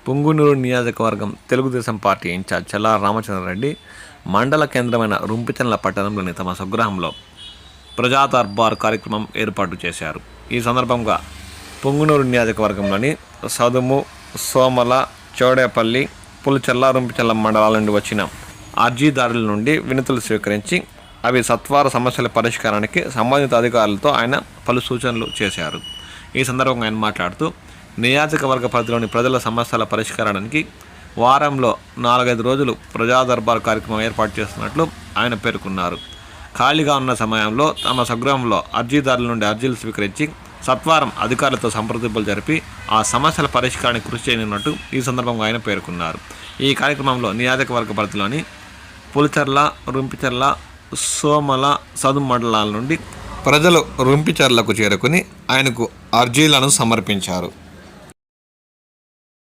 పుంగునూరు నియోజకవర్గం Telugu Desam party incharge చల్లా రామచంద్రారెడ్డి మండల కేంద్రమైన రుంపిచెర్ల పట్టణంలోని తమ స్వగృహంలో ప్రజా దర్బార్ కార్యక్రమం ఏర్పాటు చేశారు. ఈ సందర్భంగా పుంగునూరు నియోజకవర్గంలోని సదుము, సోమల, చౌడేపల్లి, పులిచెర్ల, రుంపిచెర్ల మండలాల నుండి వచ్చిన అర్జీదారుల నుండి వినతులు స్వీకరించి అవి సత్వర సమస్యల పరిష్కారానికి సంబంధిత అధికారులతో ఆయన పలు సూచనలు చేశారు. ఈ సందర్భంగా ఆయన మాట్లాడుతూ నియోజకవర్గ పరిధిలోని ప్రజల సమస్యల పరిష్కారానికి వారంలో 4-5 రోజులు ప్రజా దర్బార్ కార్యక్రమం ఏర్పాటు చేస్తున్నట్లు ఆయన పేర్కొన్నారు. ఖాళీగా ఉన్న సమయంలో తమ స్వగృహంలో అర్జీదారుల నుండి అర్జీలు స్వీకరించి సత్వరం అధికారులతో సంప్రదింపులు జరిపి ఆ సమస్యల పరిష్కారానికి కృషి చేయనున్నట్టు ఈ సందర్భంగా ఆయన పేర్కొన్నారు. ఈ కార్యక్రమంలో నియోజకవర్గ పరిధిలోని పులిచెర్ల, రుంపిచెర్ల, సోమల, సదుము మండలాల నుండి ప్రజలు రుంపిచెర్లకు చేరుకుని ఆయనకు అర్జీలను సమర్పించారు.